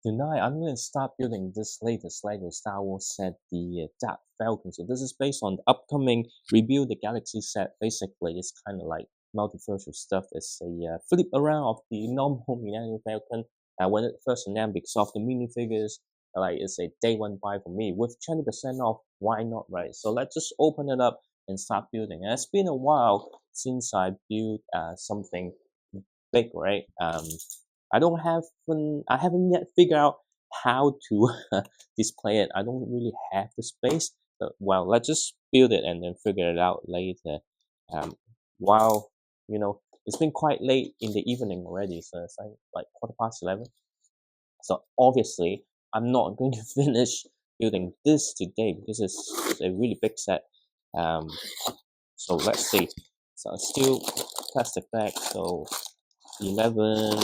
Tonight, I'm going to start building this latest LEGO Star Wars set, the Dark Falcon. So this is based on the upcoming Rebuild the Galaxy set. Basically, it's kind of like multiversal stuff. It's a flip around of the normal Millennium Falcon when it first announced because of the minifigures. Like it's a day one buy for me with 20% off. Why not, right? So let's just open it up and start building. And it's been a while since I built something big, right? I haven't yet figured out how to display it. I don't really have the space. But, well, let's just build it and then figure it out later. While it's been quite late in the evening already, so it's like 11:15. So obviously, I'm not going to finish building this today because it's a really big set. Um, so let's see. So it's still plastic bag. So 11.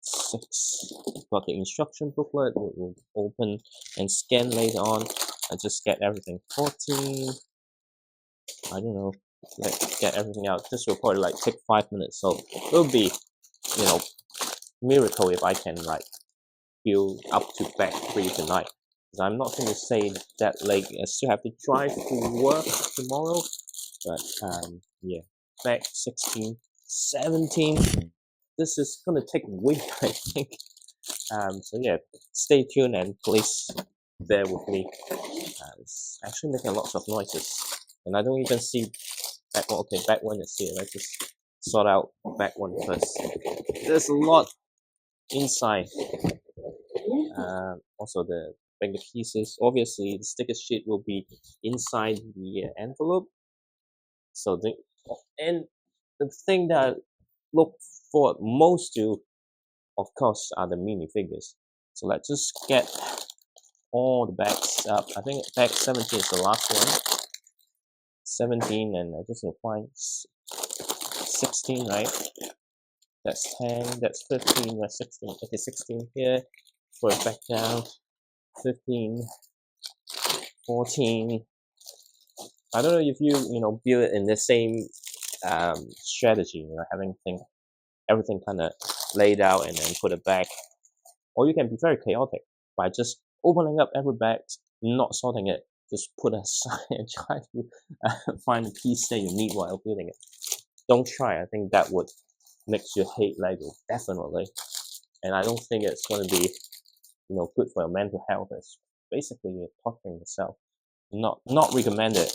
6. Got the instruction booklet. We'll open and scan later on. I just get everything. 14. I don't know. Let's get everything out. This will probably like take 5 minutes, so it'll be, miracle if I can like build up to bag 3 tonight. Because I'm not going to say that late. I still have to drive to work tomorrow. But yeah, bag 16, 17. This is gonna take a week, I think. So yeah, stay tuned and please bear with me. It's actually making lots of noises, and I don't even see back one. Okay, back one is here. Let's just sort out back one first. There's a lot inside. Also the bigger pieces. Obviously, the sticker sheet will be inside the envelope. So the thing that I look forward most to, of course, are the minifigures. So let's just get all the bags up. I think bag 17 is the last one. 17, and I just need to find 16, right? That's 10, that's 15, that's 16. Okay, 16 here. Put it back down. 15, 14. I don't know if you build it in the same strategy, having everything kind of laid out and then put it back. Or you can be very chaotic by just opening up every bag, not sorting it, just put it aside and try to find the piece that you need while building it. Don't try. I think that would make you hate Lego, definitely. And I don't think it's going to be, good for your mental health. It's basically torturing yourself. Not recommended.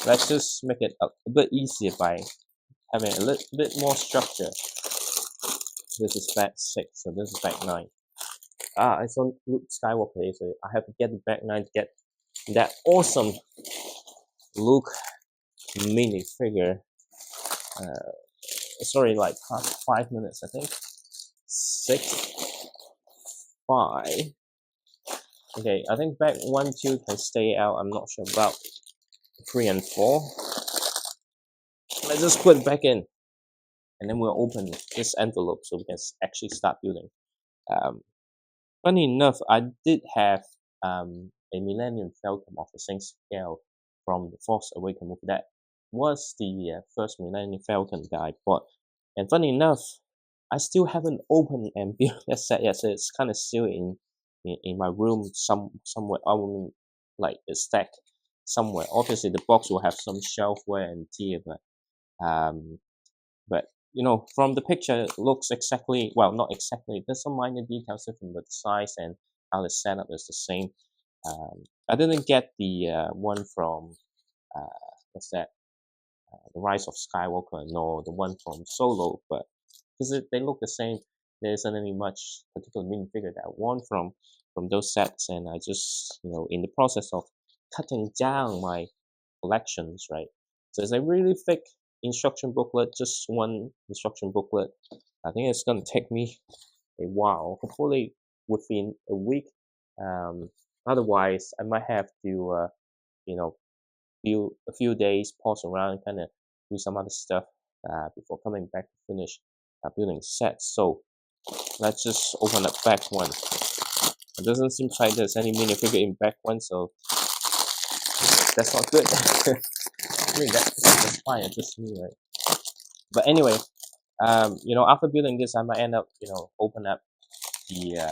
Let's just make it a bit easier by having a little bit more structure. This is bag 6, so this is bag 9. I saw Luke Skywalker, so I have to get the bag 9 to get that awesome Luke minifigure. Sorry, like past 5 minutes, I think. 6, 5. Okay, I think bag 1, 2 can stay out. I'm not sure about 3 and 4. Let's just put it back in, and then we'll open this envelope so we can actually start building. Funny enough, I did have a Millennium Falcon of the same scale from the Force Awakens movie. That was the first Millennium Falcon that I bought. And funny enough, I still haven't opened and built that set yet, so it's kind of still in my room somewhere. I mean, like a stack somewhere. Obviously, the box will have some shelf wear and tear, but from the picture, it looks exactly, well, not exactly. There's some minor details different, but the size and how the setup is the same. I didn't get the one from what's that? The Rise of Skywalker, nor the one from Solo, but because they look the same, there isn't any much particular minifigure that I want from those sets, and I just in the process of cutting down my collections, right? So it's a really thick instruction booklet, just one instruction booklet. I think it's gonna take me a while, hopefully within a week. Otherwise, I might have to, build a few days, pause around, kind of do some other stuff before coming back to finish building sets. So let's just open up back 1. It doesn't seem like there's any minifigure in back 1, so that's not good. I mean, that's fine. It's just me, right? But anyway, after building this, I might end up, open up the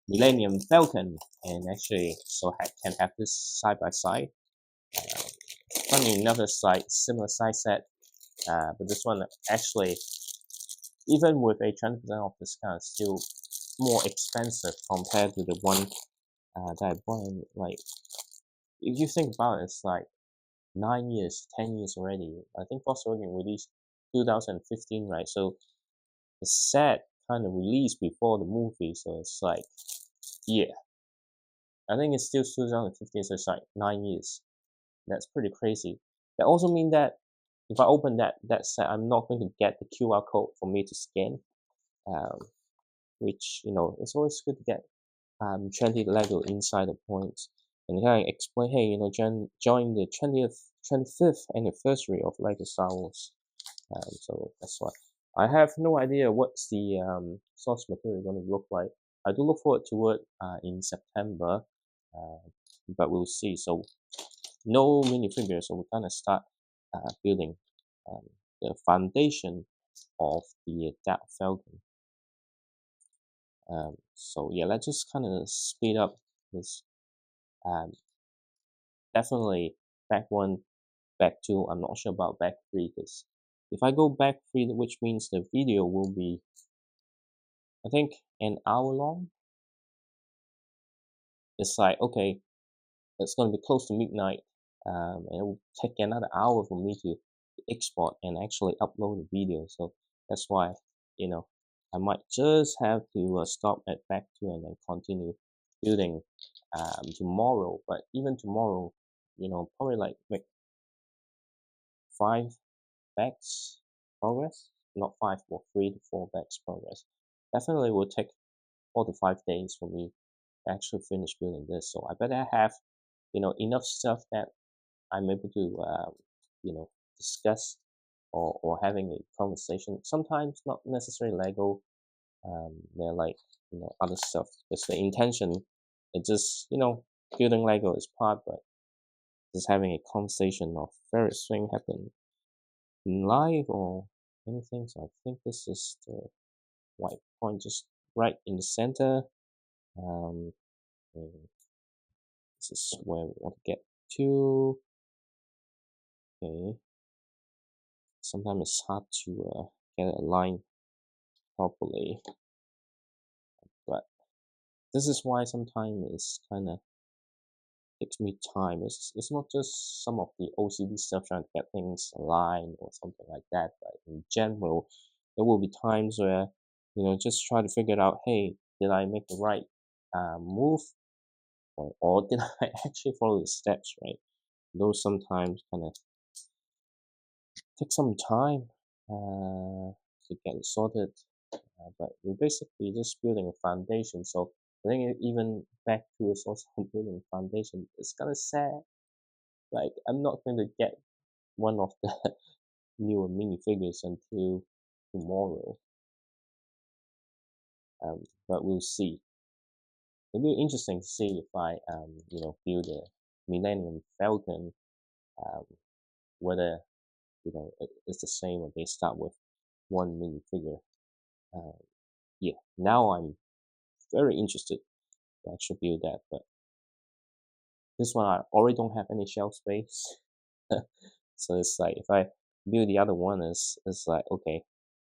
Millennium Falcon, and actually so can have this side by side. Funny, another similar size set, but this one actually, even with a 20% off discount, still more expensive compared to the one that I bought. Like, if you think about it, it's like 9 years, 10 years already. I think Volkswagen released 2015, right? So the set kind of released before the movie, so it's like, yeah, I think it's still 2015, so it's like 9 years. That's pretty crazy. That also means that if I open that set, I'm not going to get the QR code for me to scan, um, which, it's always good to get 20 Lego inside the points. And kind of explain, hey, join the 25th anniversary of Lego Star Wars. So that's why. I have no idea what's the source material going to look like. I do look forward to it in September, but we'll see. So no minifigures, so we're gonna start building the foundation of the Dark Falcon. So yeah, let's just kind of speed up this. Definitely back 1, back 2. I'm not sure about back 3, because if I go back 3, which means the video will be, I think, an hour long. It's like, okay, it's gonna be close to midnight, and it will take another hour for me to export and actually upload the video. So that's why, I might just have to stop at back 2 and then continue building tomorrow. But even tomorrow, probably like make 5 bags progress, not 5 or 3 to 4 bags progress. Definitely will take 4 to 5 days for me to actually finish building this. So I better have enough stuff that I'm able to discuss or having a conversation. Sometimes not necessarily Lego. They're like other stuff. Because the intention, it's just building Lego is part, but just having a conversation of various things happen in life or anything. So I think this is the white point, just right in the center. And this is where we want to get to. Okay. Sometimes it's hard to get it aligned properly, but this is why sometimes it's kind of takes me time. It's not just some of the OCD stuff trying to get things aligned or something like that, but in general, there will be times where just try to figure out, hey, did I make the right move, or did I actually follow the steps right? Those sometimes kind of take some time to get it sorted. But we're basically just building a foundation. So I think even back to is also building a foundation. It's kind of sad. Like, I'm not going to get one of the newer minifigures until tomorrow. But we'll see. It'll be interesting to see if I build a Millennium Falcon, whether it's the same or they start with one minifigure. Yeah, now I'm very interested to actually build that, but this one I already don't have any shelf space. So it's like, if I build the other one, it's like, okay,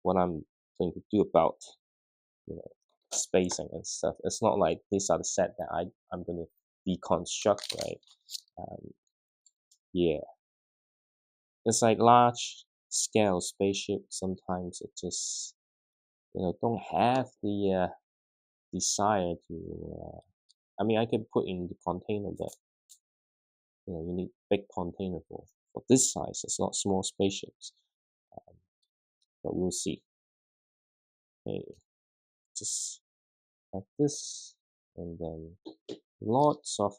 what I'm going to do about spacing and stuff. It's not like these are the set that I'm going to deconstruct, right? Yeah, it's like large scale spaceship. Sometimes it just don't have the desire to. I mean, I can put in the container, but you need big container for this size. It's not small spaceships. But we'll see. Okay, just like this, and then lots of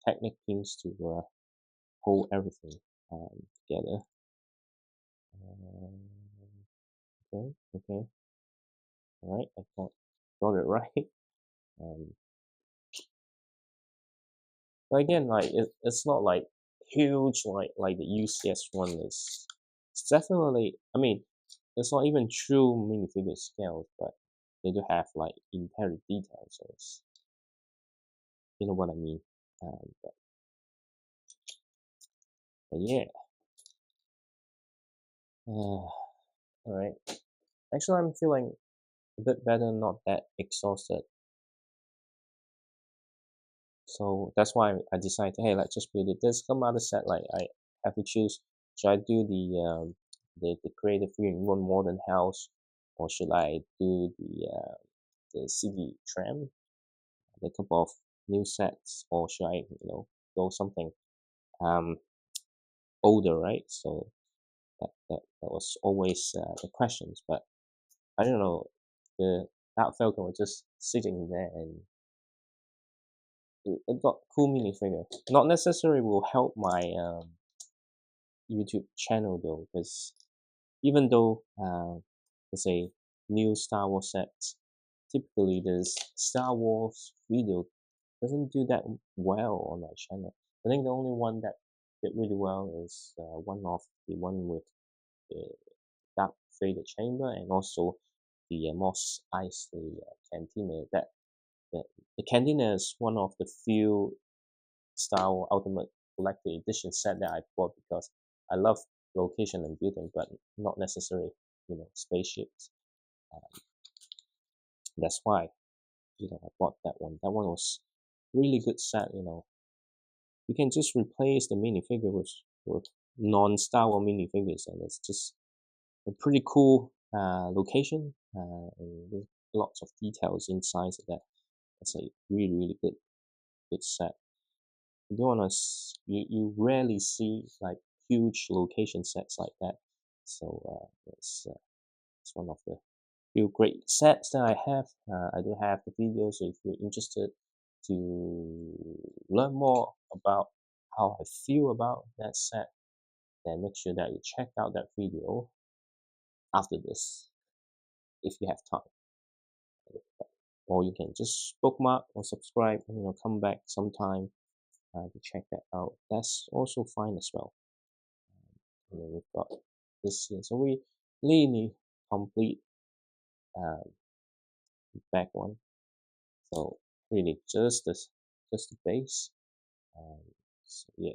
Technic pins to hold everything together. Okay, all right, I got it right. But again, like it's not like huge like the UCS one is. It's definitely, I mean, it's not even true minifigure scale, but they do have like interior details, so it's, you know what I mean. But yeah, all right. Actually, I'm feeling a bit better, not that exhausted. So that's why I decided, hey, let's just build it. There's some other set like I have to choose. Should I do the creative 3-in-1 modern house, or should I do the city tram, a couple of new sets, or should I go something um older, right? So that was always the questions, but I don't know. The Dark Falcon was just sitting there, and it got cool minifigure. Not necessarily will help my YouTube channel though, because even though let's say new Star Wars sets, typically this Star Wars video doesn't do that well on my channel. I think the only one that did really well is one with the Dark Vader chamber, and also the Mos Eisley Cantina. The, the Cantina is one of the few Star Wars Ultimate Collector Edition set that I bought because I love location and building, but not necessarily spaceships. Um, that's why I bought that one. That one was really good set. You can just replace the minifigure with non-Star Wars minifigures, and it's just a pretty cool location, and with lots of details inside of that. It's a really good set. To be honest, you rarely see like huge location sets like that. So it's one of the few great sets that I have. I do have the video, so if you're interested to learn more about how I feel about that set, then make sure that you check out that video after this if you have time. Or you can just bookmark or subscribe, come back sometime to check that out. That's also fine as well. We've got this here. So we really complete um, back one. So really just the base. So yeah,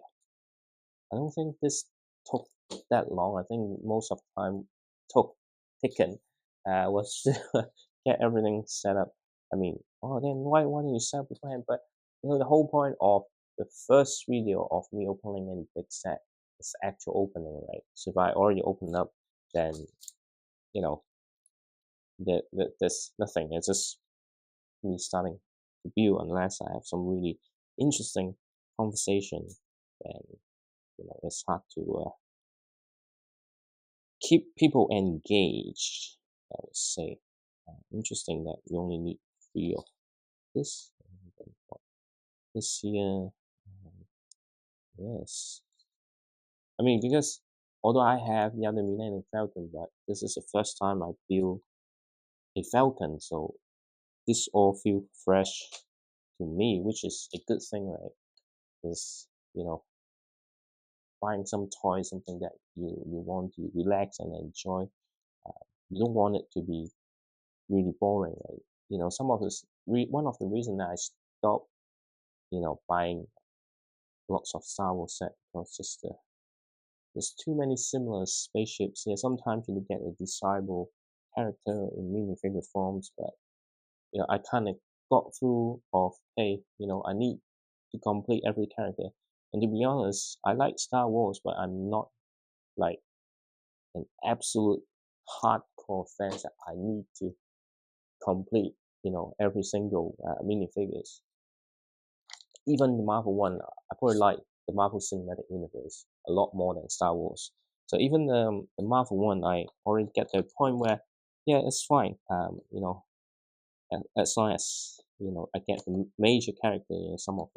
I don't think this took that long. I think most of the time taken was to get everything set up. I mean, oh, then why don't you set up the plan? But the whole point of the first video of me opening in big set is the actual opening, right? So if I already opened up, then you know there's nothing. It's just me starting to build unless I have some really interesting conversation. Then it's hard to keep people engaged. I would say interesting that you only need 3 of this. And then this here, yes. I mean because although I have the other Millennium Falcon, but this is the first time I build a Falcon, so this all feel fresh to me, which is a good thing, right? Because buying some toy, something that you want to relax and enjoy. You don't want it to be really boring, right? Some of this one of the reasons that I stopped, buying lots of Star Wars set because just there's too many similar spaceships here. Sometimes you get a desirable character in minifigure forms, but I kind of got through of hey, I need to complete every character. And to be honest, I like Star Wars, but I'm not like an absolute hardcore fan that I need to complete, every single minifigures. Even the Marvel one, I probably like the Marvel Cinematic Universe a lot more than Star Wars. So even the Marvel one, I already get to a point where, yeah, it's fine. As long as I get the major character, some of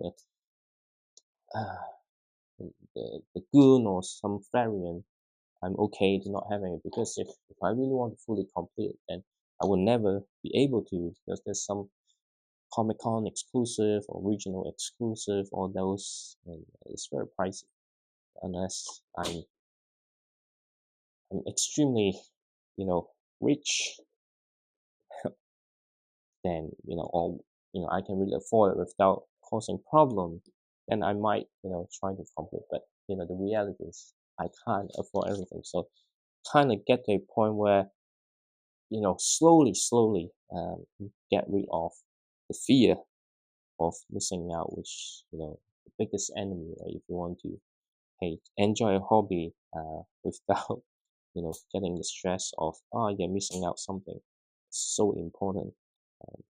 uh, the goon or some variant, I'm okay to not having it because if I really want to fully complete it, then I will never be able to because there's some Comic Con exclusive or regional exclusive, all those, and it's very pricey unless I'm extremely, rich. then, or, I can really afford it without causing problem, then I might, try to complete. But, the reality is I can't afford everything. So kind of get to a point where, slowly get rid of the fear of missing out, which, the biggest enemy, right? If you want to, hey, enjoy a hobby without, getting the stress of, oh, you're missing out something. It's so important um,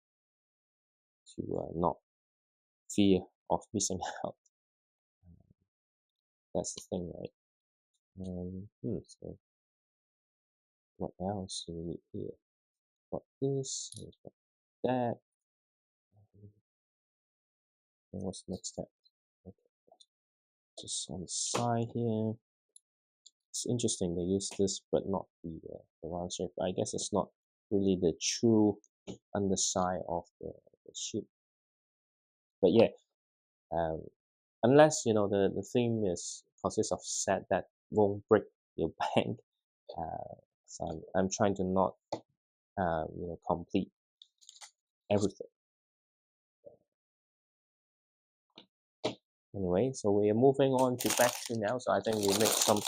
to not fear of missing out. That's the thing, right? So what else do we need here? Got this, we've got that. And what's the next step? Okay, just on the side here. It's interesting they use this, but not the round shape. I guess it's not really the true underside of the ship. But yeah, um, unless the theme consists of set that won't break your bank. So I'm trying to not complete everything. Anyway, so we are moving on to back to now. So I think we make some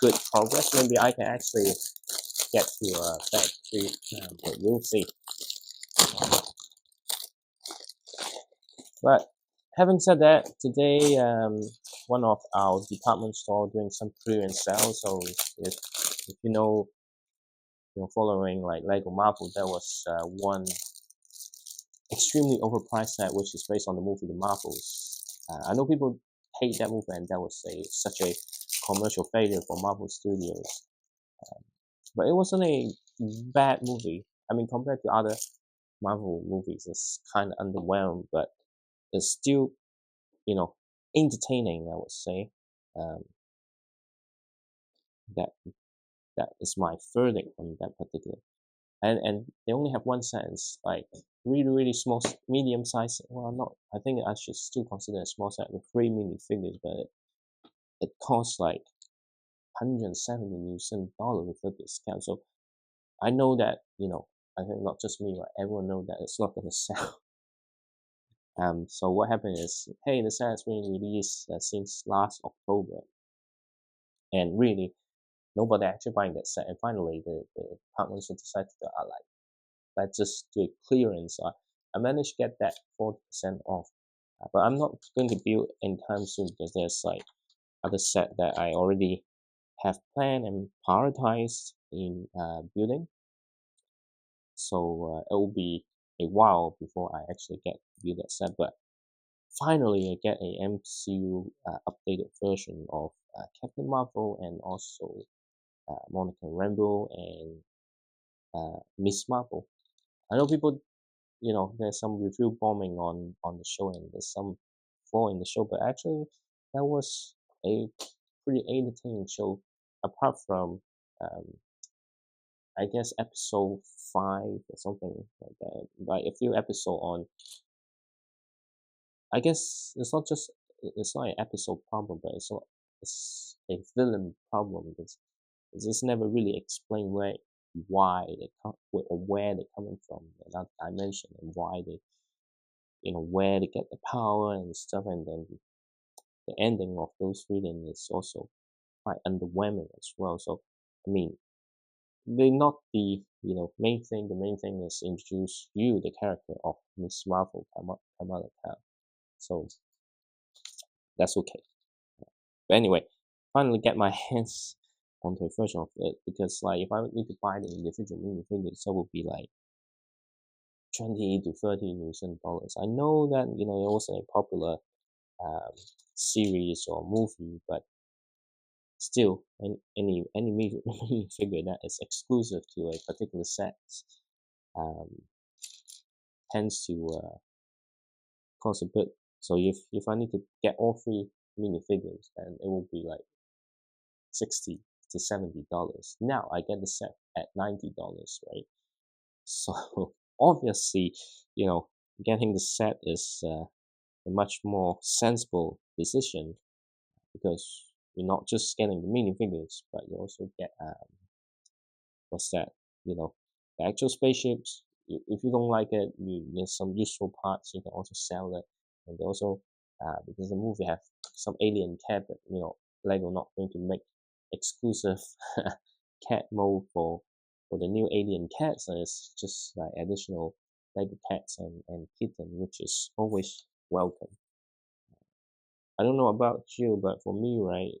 good progress. Maybe I can actually get to back to, but we'll see. But having said that, today one of our department store doing some clearance sale. So if following like Lego Marvel, there was one extremely overpriced set which is based on the movie The Marvels. I know people hate that movie, and that was such a commercial failure for Marvel Studios. But it wasn't a bad movie. I mean, compared to other Marvel movies, it's kind of underwhelmed, but it's still, entertaining, I would say. Um, that that is my verdict on that particular. And they only have one sentence, like really small, medium size. Well, not. I think I should still consider a small set with 3 minifigures, but it costs like $170 with a discount. So I know that I think not just me, but everyone know that it's not gonna sell. So what happened is, hey, the set has been released since last October, and really nobody actually buying that set. And finally, the department store decided to like, let's just do a clearance. I managed to get that 40% off, but I'm not going to build anytime soon because there's like other set that I already have planned and prioritized in building. So it will be a while before I actually get to build that set. But finally, I get a MCU updated version of Captain Marvel, and also Monica Rambeau and Miss Marvel. I know people, there's some review bombing on the show, and there's some flaw in the show, but actually that was a pretty entertaining show. Apart from, um, I guess episode 5 or something like that, like a few episodes on. I guess it's not an episode problem, but it's a villain problem because it's just never really explained why they come or where they're coming from in that dimension, and why they where they get the power and stuff. And then the ending of those readings is also quite underwhelming as well. So I mean, they're not the main thing. The main thing is introduce you the character of Miss Marvel, Kamala Khan. So that's okay. But anyway, finally get my hands onto a version of it, because like if I need to buy the individual minifigures, that would be like 20 to 30 New dollars. I know that it wasn't a popular series or movie, but still, any figure that is exclusive to a particular set um, tends to cost a bit. So if I need to get all 3 minifigures, then it will be like $60 to $70. Now I get the set at $90, right? So obviously, getting the set is a much more sensible decision, because you're not just getting the minifigures, but you also get what's that? The actual spaceships. if you don't like it, there's some useful parts you can also sell it. And they also because the movie have some alien cat, but Lego not going to make exclusive cat mode for the new alien cats. And it's just like additional Lego cats and kitten, which is always welcome. I don't know about you, but for me, right,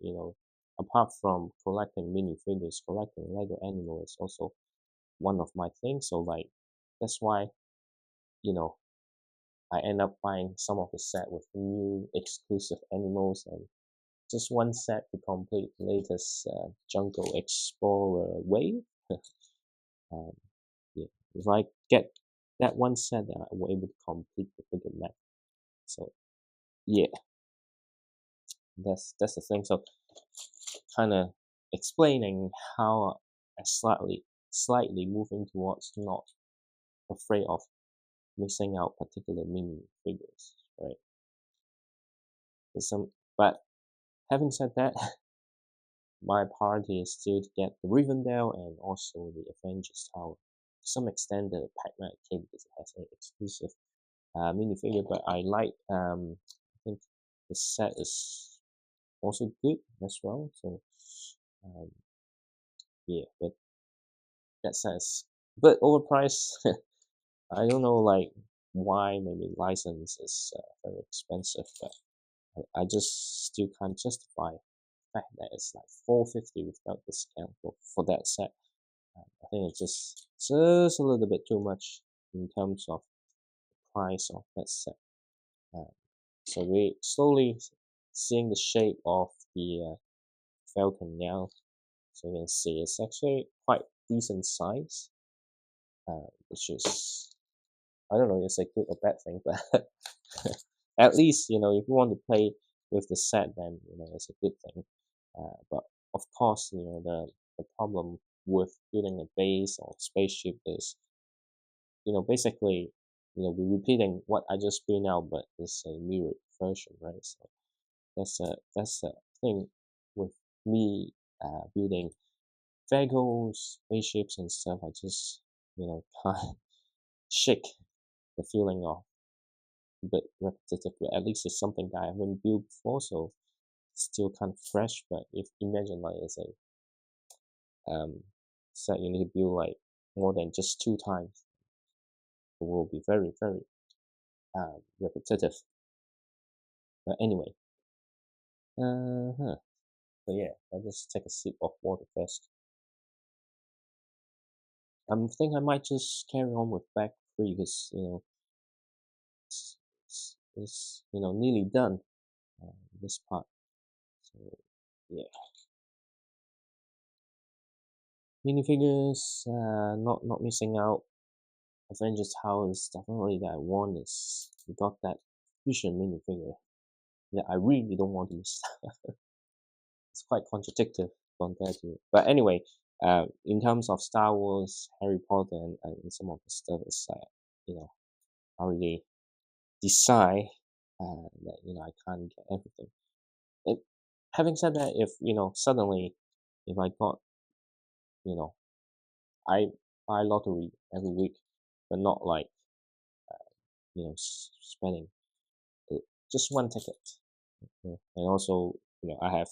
apart from collecting minifigures, collecting Lego animal is also one of my things. So like that's why you know I end up buying some of the set with new exclusive animals and just one set to complete the latest Jungle Explorer wave. um, yeah, if I get that one set, I will able to complete the bigger map. So yeah, that's the thing. So kind of explaining how I slightly moving towards not afraid of missing out particular mini figures, right? But having said that, my priority is still to get the Rivendell and also the Avengers Tower. To some extent, the Pac-Man Arcade because it has an exclusive minifigure, but I think the set is also good as well. So um, yeah, but that set is a bit overpriced. I don't know like why maybe license is very expensive, but I just still can't justify the fact that it's like 450 without discount for that set. I think it's just a little bit too much in terms of price of that set. Uh, so we slowly seeing the shape of the Falcon now. So you can see it's actually quite decent size, which is I don't know, it's a good or bad thing, but at least if you want to play with the set, then it's a good thing. But of course, the problem with building a base or spaceship is basically we're repeating what I just built now, but it's a mirrored version, right? So that's a thing with me building vehicles, spaceships, and stuff. I just can't shake the feeling of a bit repetitive, but at least it's something that I haven't built before, so it's still kind of fresh. But if imagine like it's a set you need to build like more than just 2 times, it will be very very repetitive. But anyway, but yeah, I'll just take a sip of water first. I think I might just carry on with back three because it's nearly done this part. So yeah, minifigures, not missing out. Avengers House definitely that I want is we got that Fusion minifigure that I really don't want to miss. It's quite contradictory compared to. But anyway, in terms of Star Wars, Harry Potter, and some of the stuff, it's I already decide that I can't get everything. It, having said that, if suddenly if I got I buy lottery every week, but not like spending just one ticket. And also I have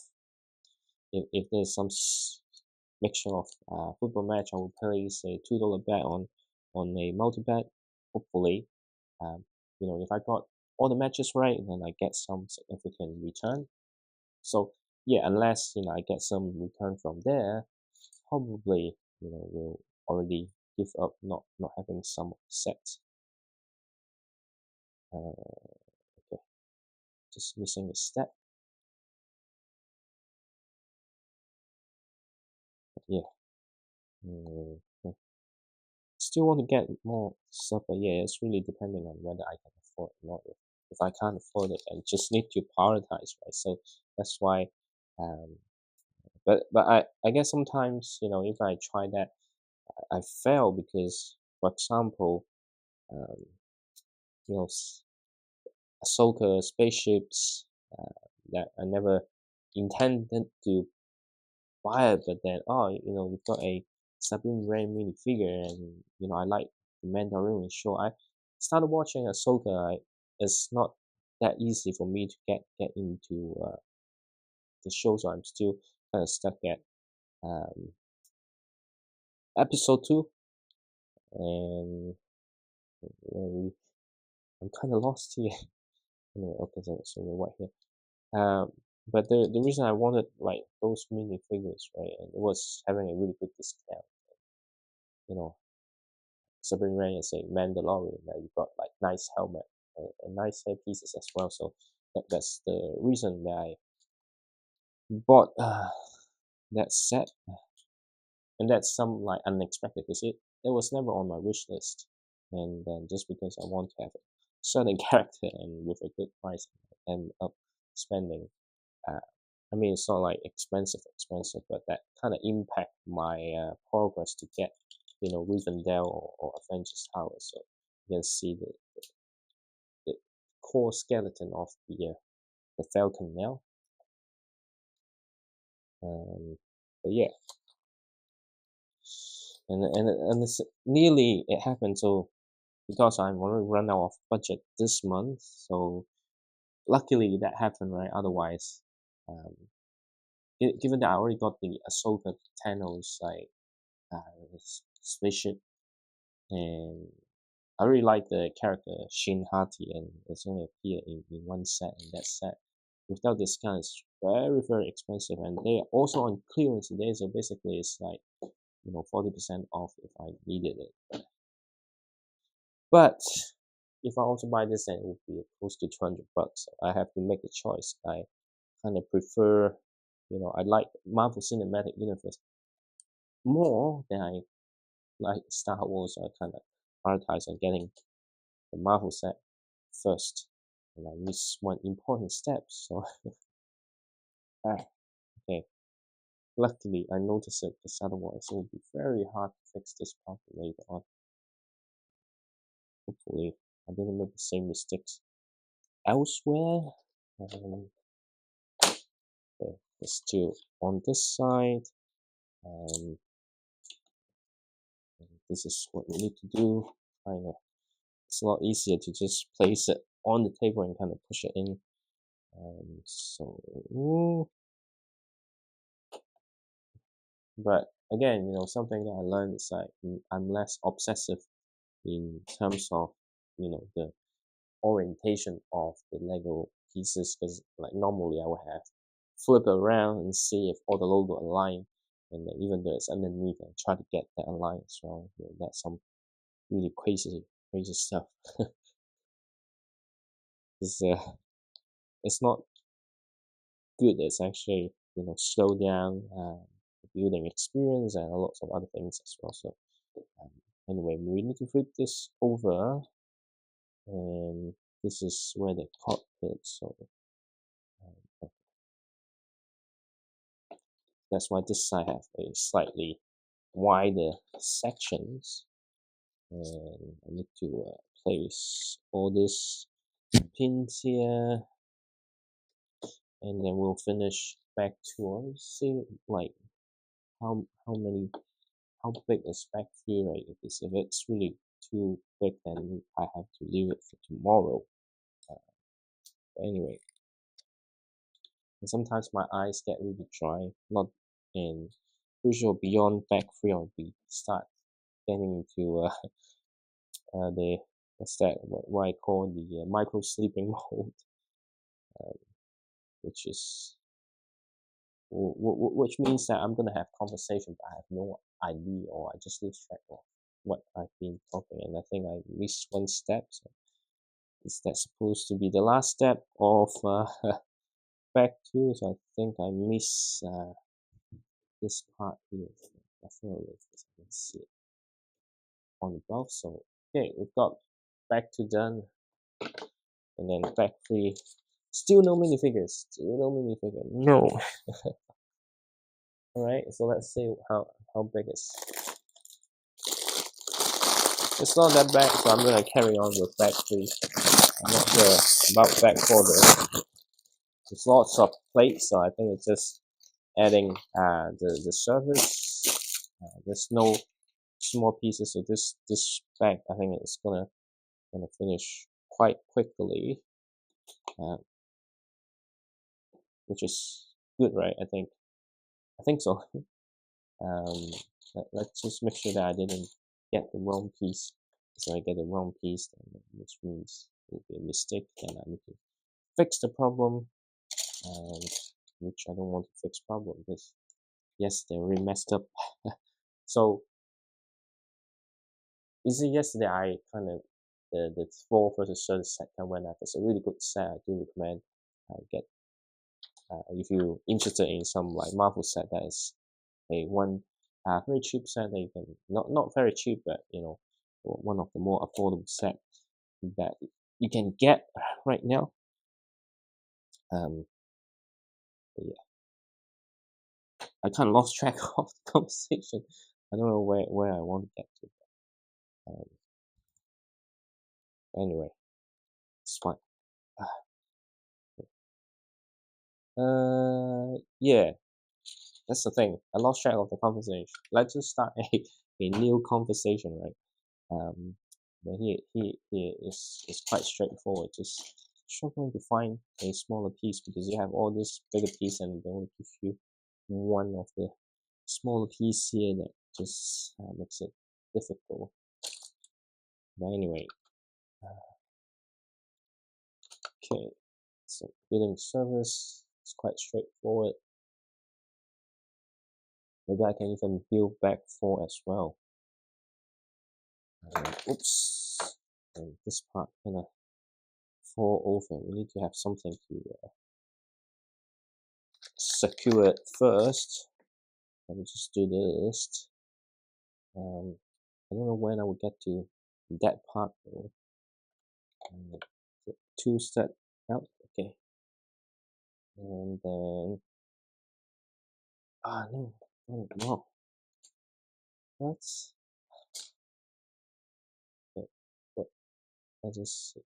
if there's some mixture of football match, I will place a $2 bet on a multi bet. Hopefully, um, if I got all the matches right, then I get some significant return. So yeah, unless I get some return from there, probably will already give up not having some sets. Okay, just missing a step. But yeah. Okay. Still want to get more stuff, but yeah, it's really depending on whether I can afford it or not. If I can't afford it, I just need to prioritize, right? So that's why. Um, but I guess sometimes if I try that, I fail because, for example, um, you know, Ahsoka spaceships that I never intended to buy it, but then we've got a Sabine Wren minifigure, and I like the Mandalorian show. I started watching Ahsoka. It's not that easy for me to get into the show, so I'm still kind of stuck at um, episode 2, and I'm kind of lost here. Anyway, okay, so we're right here. But the reason I wanted like those mini figures, right, and it was having a really good discount. You know, Sabrina Ryan is a Mandalorian that you got like nice helmet and nice hair pieces as well. So that's the reason that I bought that set, and that's some like unexpected because it was never on my wish list, and then just because I want to have a certain character and with a good price, I end up spending. Uh, I mean, it's not like expensive, but that kind of impact my progress to get, Rivendell or Avengers Tower. So you can see the core skeleton of the Falcon now. But yeah, and it's nearly it happened. So because I'm already run out of budget this month, so luckily that happened, right? Otherwise, um, given that I already got the Ahsoka Thanos like spaceship, and I really like the character Shin Hati, and it's only appeared in one set, and that set without discount is very expensive, and they're also on clearance today. So basically, it's like 40% off if I needed it. But if I also buy this, then it would be close to $200. So I have to make a choice. I kind of prefer, I like Marvel Cinematic Universe more than I like Star Wars. So I kind of prioritize on getting the Marvel set first, and I miss one important step. So okay. Luckily, I noticed it because otherwise it would be very hard to fix this problem later on. Hopefully, I didn't make the same mistakes elsewhere. Okay, it's still on this side. This is what we need to do. It's a lot easier to just place it on the table and kind of push it in. But again, something that I learned is like I'm less obsessive in terms of the orientation of the Lego pieces, because like normally I would have flip around and see if all the logo align, and then even though it's underneath, I try to get that aligned as well. That's some really crazy stuff. It's not good. It's actually slow down the building experience and lots of other things as well. So anyway, we need to flip this over, and this is where the cockpit. So that's why this side have a slightly wider sections, and I need to place all these pins here, and then we'll finish back to see like how big is back here, right? If it's really too big, then I have to leave it for tomorrow. But anyway, and sometimes my eyes get really dry, not in usual beyond back 3 I'll be start getting into the what's that? What I call the micro sleeping mode, which is which means that I'm gonna have conversation, but I have no idea, or I just lose track of what I've been talking, and I think I missed one step. So is that supposed to be the last step of back two? So I think I miss this part here. Definitely, because I can see it on above. So okay, we've got back two done, and then back three. Still no minifigures. No. All right. So let's see how big it's not that bad. So I'm gonna carry on with back three. I'm not sure about back four though. There's lots of plates, so I think it's just adding the surface. There's no small pieces. So this bag, I think it's gonna finish quite quickly, uh, which is good, right? I think so. Let's just make sure that I didn't get the wrong piece. So I get the wrong piece, then, which means it will be a mistake, and I need to fix the problem, and which I don't want to fix problem because yes, they already messed up. So you see, yesterday I kind of the 4 versus 30 set that went up. It's a really good set. I do recommend get if you're interested in some like Marvel set that is a one very cheap set that you can not very cheap, but you know, one of the more affordable set that you can get right now. Yeah, I kind of lost track of the conversation. I don't know where I want to get to. Anyway, it's fine. Yeah, that's the thing. I lost track of the conversation. Let's just start a new conversation, right? Um, but here is quite straightforward. Just struggling to find a smaller piece because you have all this bigger piece and they only give you one of the smaller piece here that just makes it difficult. But anyway, okay. So building service is quite straightforward. Maybe I can even build back 4 as well. Oops. And this part kind of fall over. We need to have something to secure it first. Let me just do this. I don't know when I will get to that part though. 2 step out. Okay. And then no, no. What? Okay, what? I just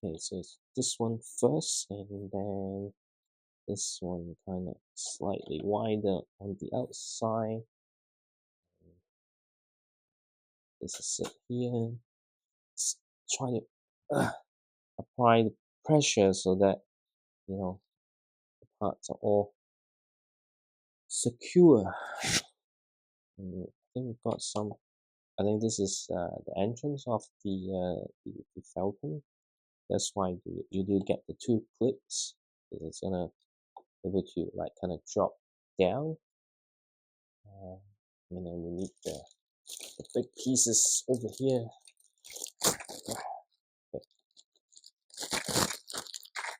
okay. So it's this one first, and then this one kind of slightly wider on the outside. This is it here. Let's try to apply the pressure so that you know the parts are all secure. And I think we've got some. I think this is the entrance of the Falcon. That's why you do get the 2 clips. It's gonna be able to like kind of drop down. And then we need the big pieces over here.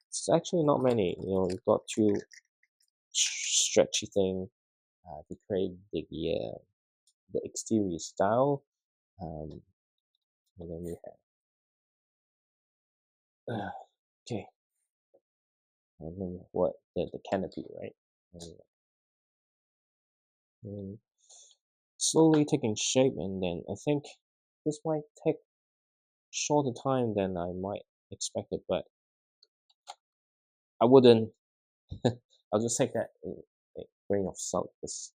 It's actually not many. You know, we've got 2 stretchy thing to create the exterior style. And then we have okay. And then what the canopy, right? And slowly taking shape, and then I think this might take shorter time than I might expect it, but I wouldn't. I'll just take that a grain of salt. Because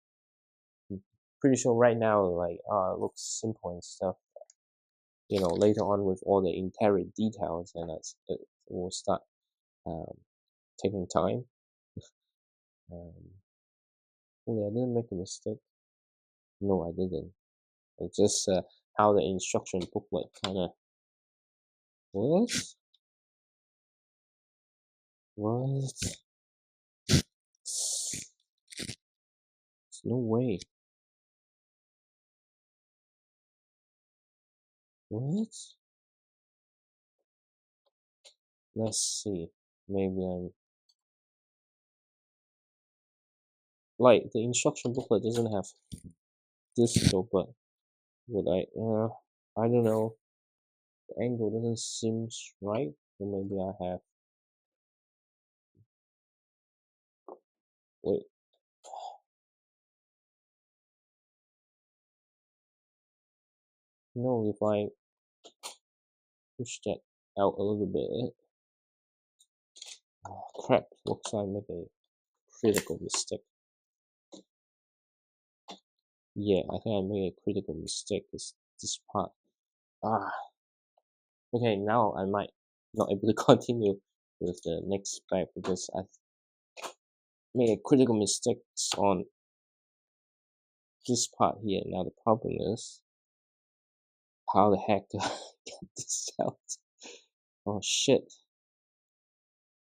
I'm pretty sure right now, like, it looks simple and stuff. You know, later on with all the interior details, and it will start taking time. Hopefully, I didn't make a mistake. No, I didn't. It's just how the instruction booklet kind of works. What? There's no way. What? Let's see. Maybe I'm like the instruction booklet doesn't have this though, but would I don't know. The angle doesn't seem right. So maybe I have wait. No, if I push that out a little bit. Oh, crap! Looks like I make a critical mistake. Yeah, I think I made a critical mistake. This part. Ah, okay. Now I might not able to continue with the next spec because I made a critical mistake on this part here. Now the problem is how the heck do I get this out? Oh shit!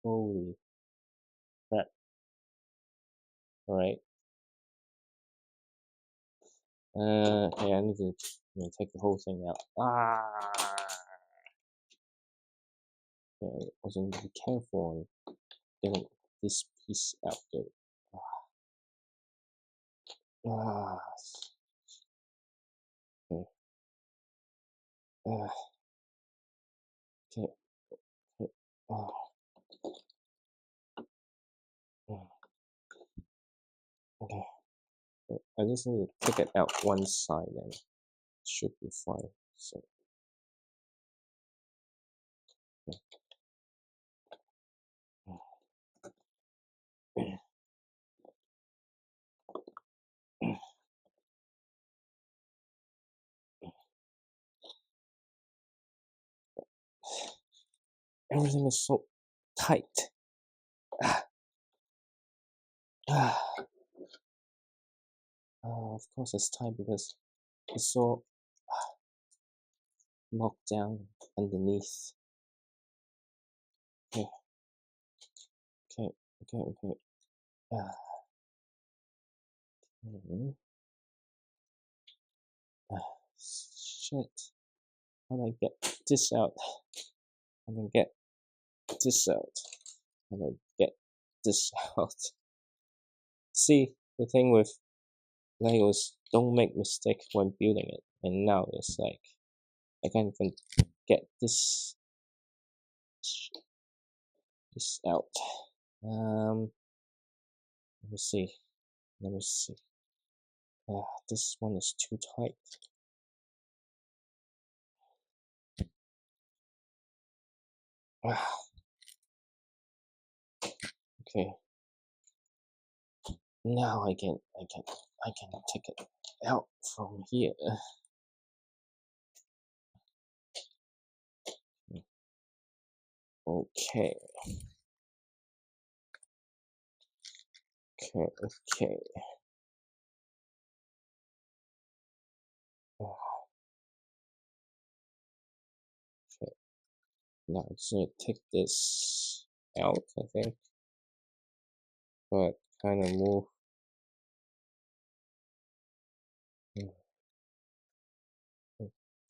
Holy crap! All right. Okay, I need to take the whole thing out. Ah. Okay, I also need to be careful on getting this piece out there. Ah. Okay. Okay. Okay. Oh. Okay. I just need to take it out one side and it should be fine. So everything is so tight. Of course it's tight because it's so locked down underneath. Okay. Okay. Okay. Okay. Ah. Mhm. Shit. How do I get this out? How do I get this out? How do I get this out? See, the thing with Legos, don't make mistake when building it. And now it's like, I can't even get this out. Let me see. Let me see. This one is too tight. Okay. Now I can take it out from here. Okay. Okay. Okay. Okay. Now I'm just gonna take this out, I think, but kind of move.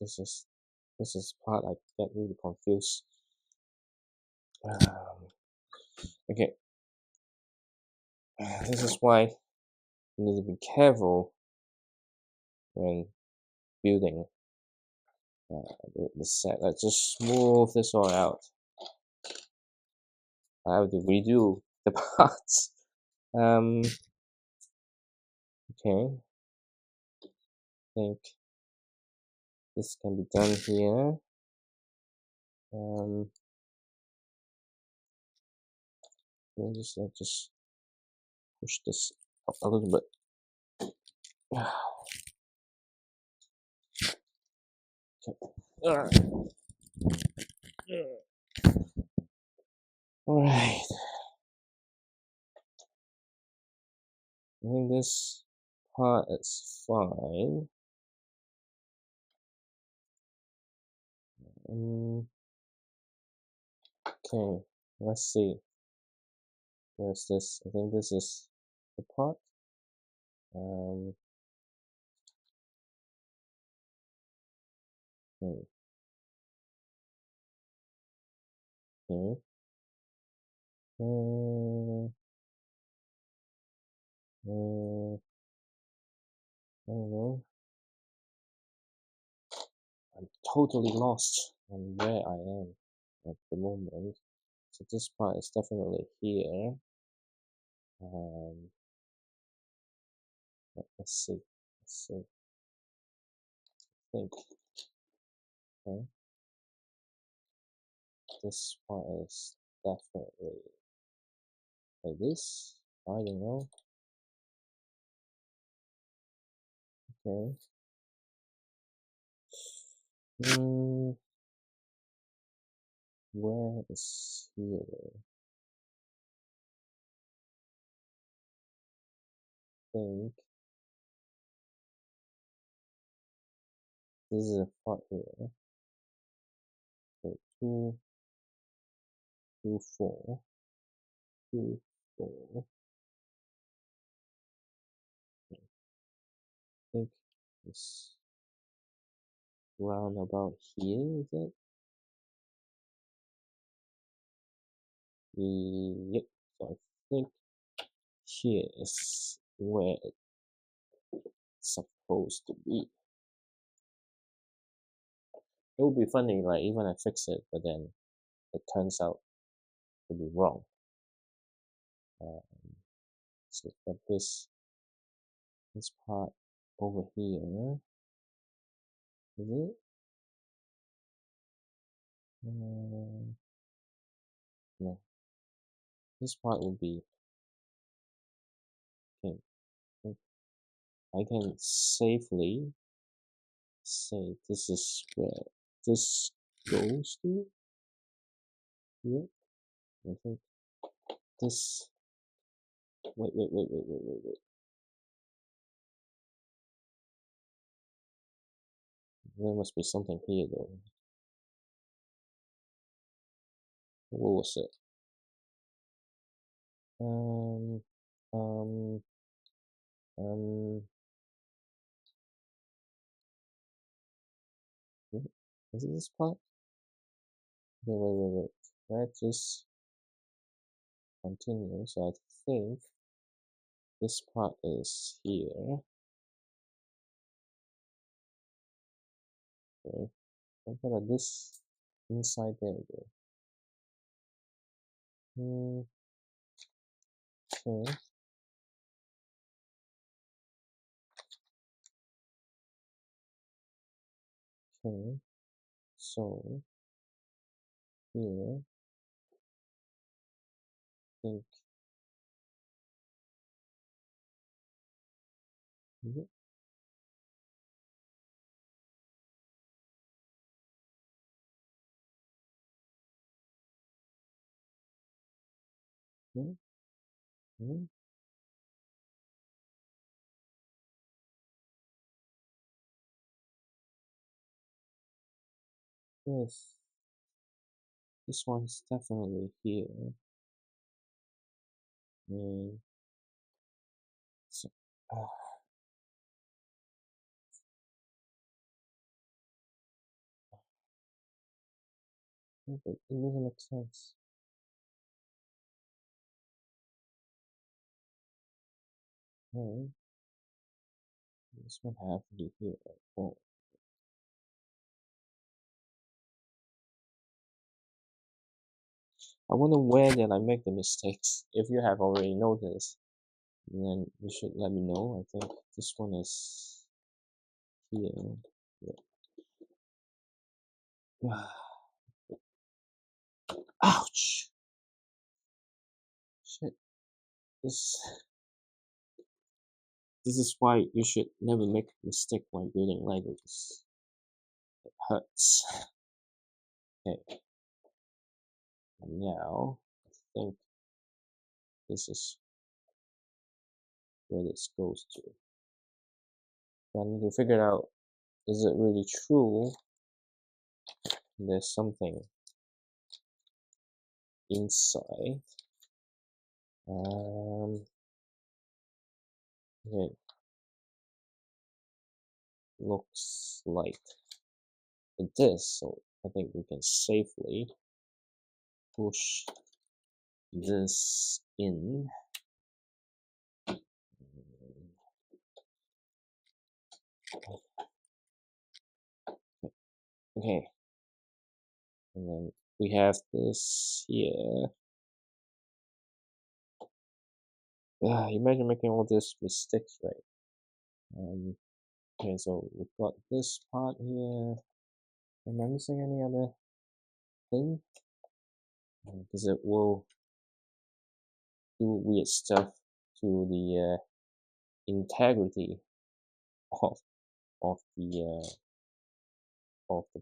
This is part I get really confused. Okay, this is why you need to be careful when building the set. Let's just smooth this all out. I have to redo the parts. Okay, I think this can be done here. Just push this up a little bit. Okay. All right. I think this part is fine. Okay, let's see. Where's this? I think this is the part. Okay. Okay. I don't know. I'm totally lost on where I am at the moment. So this part is definitely here. Let's see. Let's see. I think. Okay. This part is definitely like this. I don't know. Okay. Where is here? I think this is a part here. So 2, 2, 4, 2, 4. I think it's round about here, is it? Yep. So I think here is where it's supposed to be. It would be funny, like even I fix it, but then it turns out to be wrong. So got this part over here, is it? No, this part will be, okay, I can safely say this is where this goes to. Yeah, I think this, wait. There must be something here though. What was it? Um, um, um, is it this part? Okay, wait. Let's just continue. So I think this part is here. Okay, what about this inside there though? Okay. Okay. So here, I think is it? Hmm? Hmm? Yes, this one's definitely here. And so, but it doesn't make sense. Okay. This one have to be here. Oh, I wonder where did I make the mistakes. If you have already noticed, then you should let me know. I think this one is here. Yeah. Ouch! Shit. This is why you should never make a mistake when building Legos. It hurts. Okay. And now I think this is where this goes to. But I need to figure out, is it really true there's something inside? Okay, looks like it is, so I think we can safely push this in. Okay, and then we have this here. Imagine making all these mistakes, right? Okay, so we've got this part here. Am I missing any other thing? Because it will do weird stuff to the integrity of of the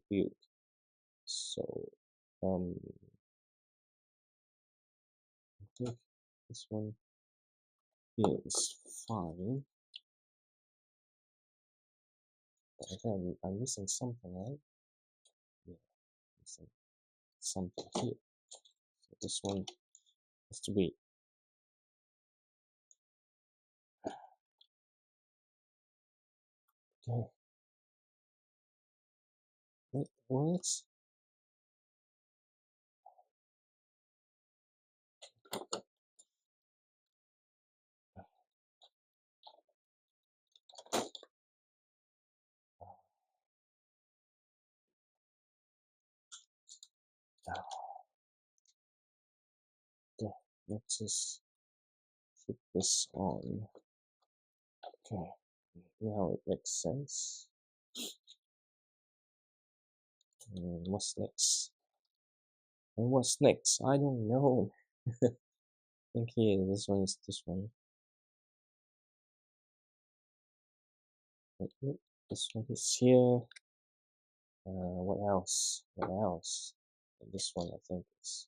build. So I think this one is fine. I think I'm missing something, right? Yeah, missing something here. So this one has to be okay. Wait, what? Okay, let's just put this on. Okay, now it makes sense. What's next? And what's next? I don't know. I think here, this one is this one. This one is here. What else? What else? And this one I think is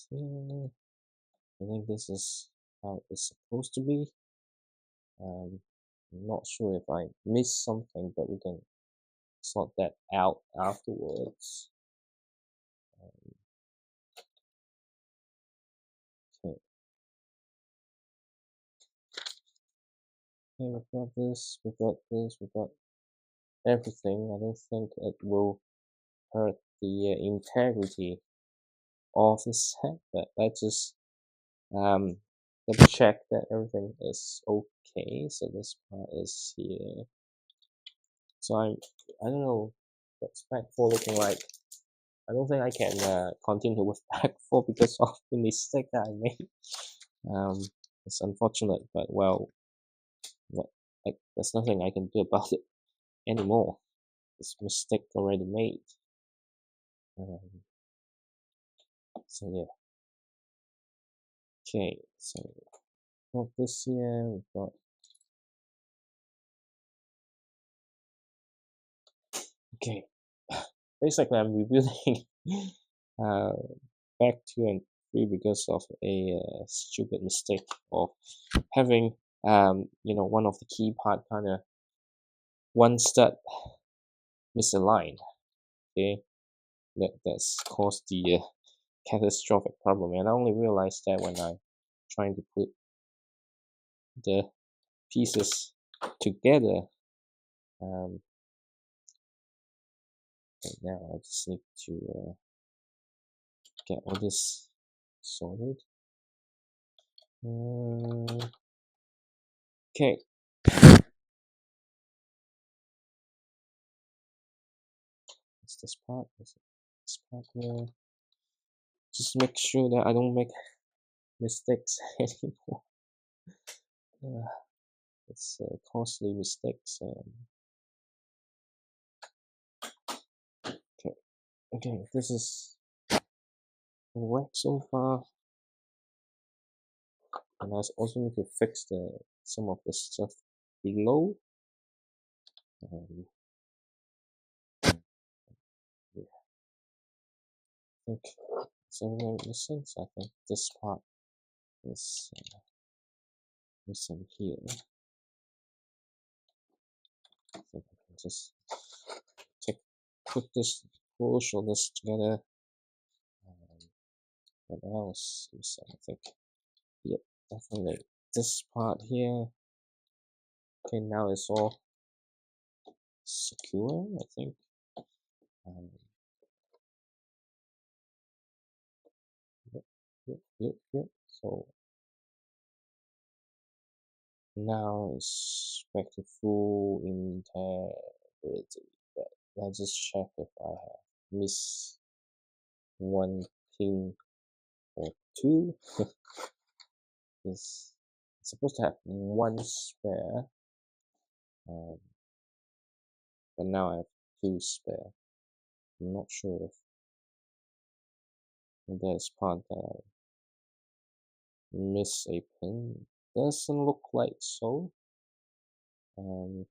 here. I think this is how it's supposed to be. I'm not sure if I missed something, but we can sort that out afterwards. Okay, we've got this, we've got this, we've got everything. I don't think it will hurt the integrity of the set, but let's just double check that everything is okay. So this part is here. So I don't know what's back 4 looking like. I don't think I can continue with back 4 because of the mistake that I made. It's unfortunate, but well, there's nothing I can do about it anymore. This mistake already made. So yeah. Okay, so got this here. We've got okay. Basically, I'm rebuilding back 2 and 3 because of a stupid mistake of having one of the key part kind of one stud misaligned. Okay, that's caused the catastrophic problem, and I only realized that when I'm trying to put the pieces together. Right now I just need to get all this sorted. Okay. It's this part. This part here. Just make sure that I don't make mistakes anymore. It's costly mistakes. Okay. Okay. This is correct so far, and I also need to fix some of the stuff below. Yeah. I think it's everything missing. So I think this part is missing here. I think I can just put this, push all this together. What else is I think? Yep, definitely this part here. Okay, now it's all secure, I think. Yep. So now it's back to full integrity. But let's just check if I have missed one pin or two. It's supposed to have one spare, but now I have two spare. I'm not sure if there's part that I miss a pin. doesn't look like so. Um,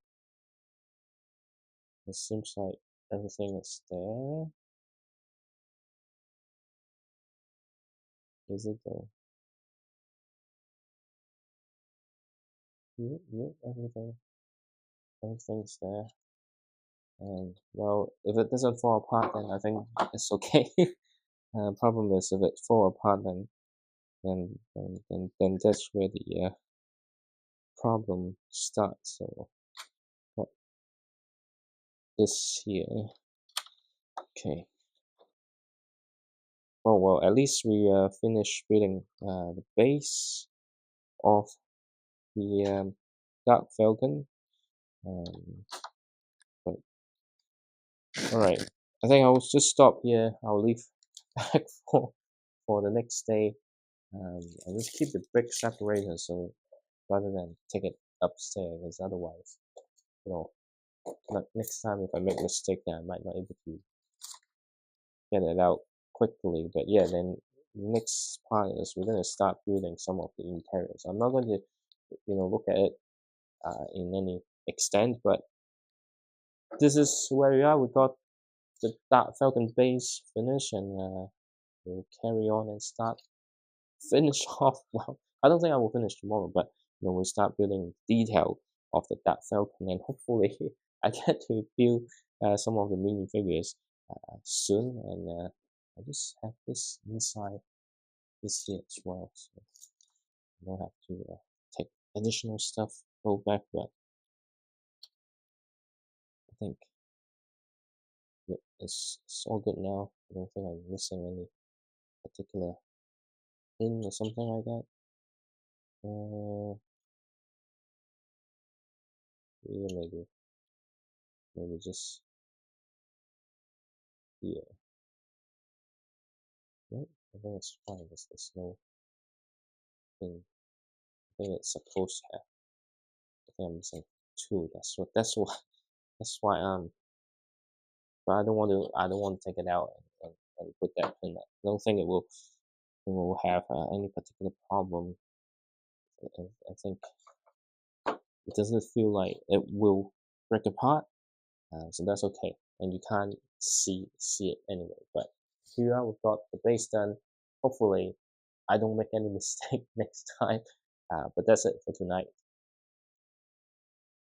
it seems like everything is there. Is it though? Yep, everything's there. And well, if it doesn't fall apart, then I think it's okay. Problem is if it fall apart, then that's where the problem starts. So what this here? Okay. Oh well, at least we finished building the base of the Dark Falcon. Um, but all right, I think I'll just stop here. I'll leave back for the next day. I'll just keep the brick separated so rather than take it upstairs, because otherwise, you know, next time if I make a mistake, then I might not able to get it out quickly. But yeah, then next part is we're gonna start building some of the interiors. I'm not going to, look at it in any extent, but this is where we are. We got the Dark Falcon base finished, and we'll carry on and finish off. Well, I don't think I will finish tomorrow, but we'll start building detail of the Dark Falcon, and hopefully I get to build some of the mini figures soon. And I just have this inside this here as well, so I don't have to take additional stuff go back. But I think it's all good now. I don't think I'm missing any particular pin or something like that. Yeah, maybe just here. Nope, I think it's fine. There's no thing. I think it's supposed to have. I think I'm missing two. That's why but I don't want to take it out and put that pin up. I don't think it will have any particular problem. I think it doesn't feel like it will break apart, so that's okay. And you can't see it anyway. But here we've got the base done. Hopefully, I don't make any mistake next time. But that's it for tonight.